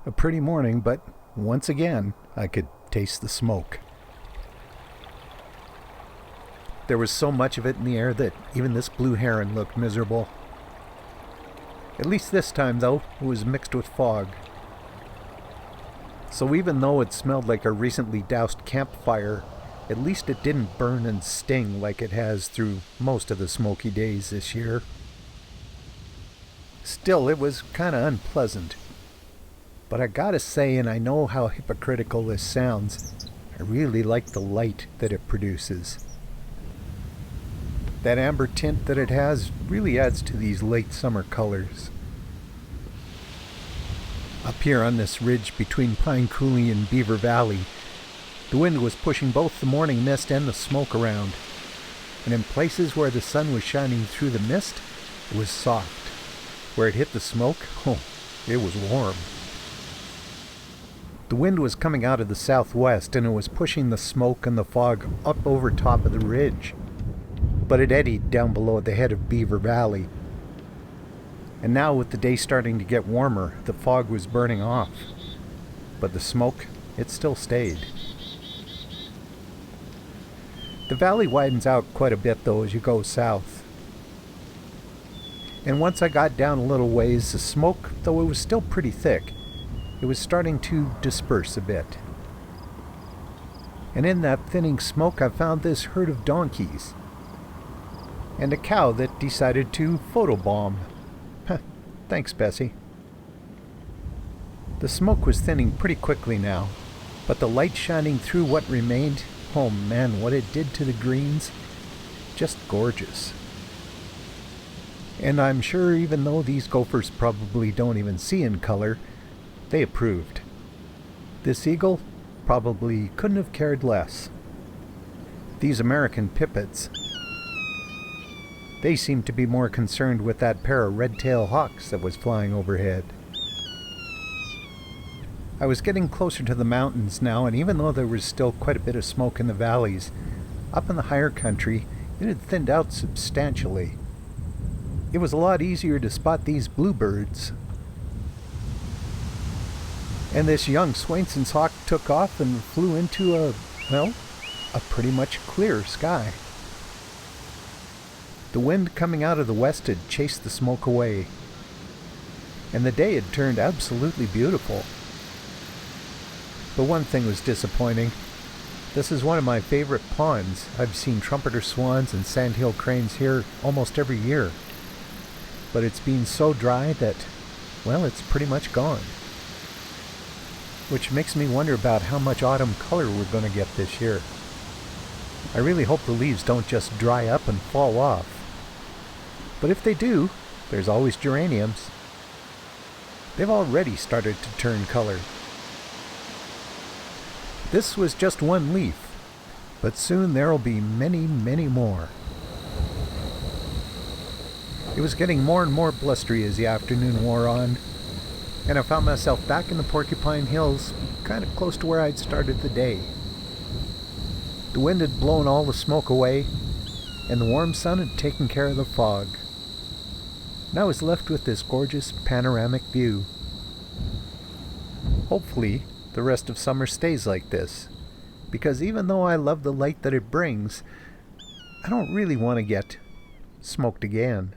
A pretty morning, but once again, I could taste the smoke. There was so much of it in the air that even this blue heron looked miserable. At least this time, though, it was mixed with fog. So even though it smelled like a recently doused campfire, at least it didn't burn and sting like it has through most of the smoky days this year. Still, it was kinda unpleasant. But I gotta say, and I know how hypocritical this sounds, I really like the light that it produces. That amber tint that it has really adds to these late summer colors. Up here on this ridge between Pine Coulee and Beaver Valley, the wind was pushing both the morning mist and the smoke around. And in places where the sun was shining through the mist, it was soft. Where it hit the smoke, it was warm. The wind was coming out of the southwest and it was pushing the smoke and the fog up over top of the ridge. But it eddied down below at the head of Beaver Valley. And now with the day starting to get warmer, the fog was burning off. But the smoke, it still stayed. The valley widens out quite a bit though as you go south. And once I got down a little ways, the smoke, though it was still pretty thick, it was starting to disperse a bit. And in that thinning smoke I found this herd of donkeys. And a cow that decided to photobomb. Thanks, Bessie. The smoke was thinning pretty quickly now, but the light shining through what remained, oh man, what it did to the greens, just gorgeous. And I'm sure even though these gophers probably don't even see in color, they approved. This eagle probably couldn't have cared less. These American pipits, they seemed to be more concerned with that pair of red-tailed hawks that was flying overhead. I was getting closer to the mountains now, and even though there was still quite a bit of smoke in the valleys, up in the higher country, it had thinned out substantially. It was a lot easier to spot these bluebirds. And this young Swainson's hawk took off and flew into a pretty much clear sky. The wind coming out of the west had chased the smoke away, and the day had turned absolutely beautiful. But one thing was disappointing. This is one of my favorite ponds. I've seen trumpeter swans and sandhill cranes here almost every year. But it's been so dry that, it's pretty much gone. Which makes me wonder about how much autumn color we're going to get this year. I really hope the leaves don't just dry up and fall off. But if they do, there's always geraniums. They've already started to turn color. This was just one leaf, but soon there'll be many, many more. It was getting more and more blustery as the afternoon wore on, and I found myself back in the Porcupine Hills, kind of close to where I'd started the day. The wind had blown all the smoke away, and the warm sun had taken care of the fog. And I was left with this gorgeous panoramic view. Hopefully, the rest of summer stays like this, because even though I love the light that it brings, I don't really want to get smoked again.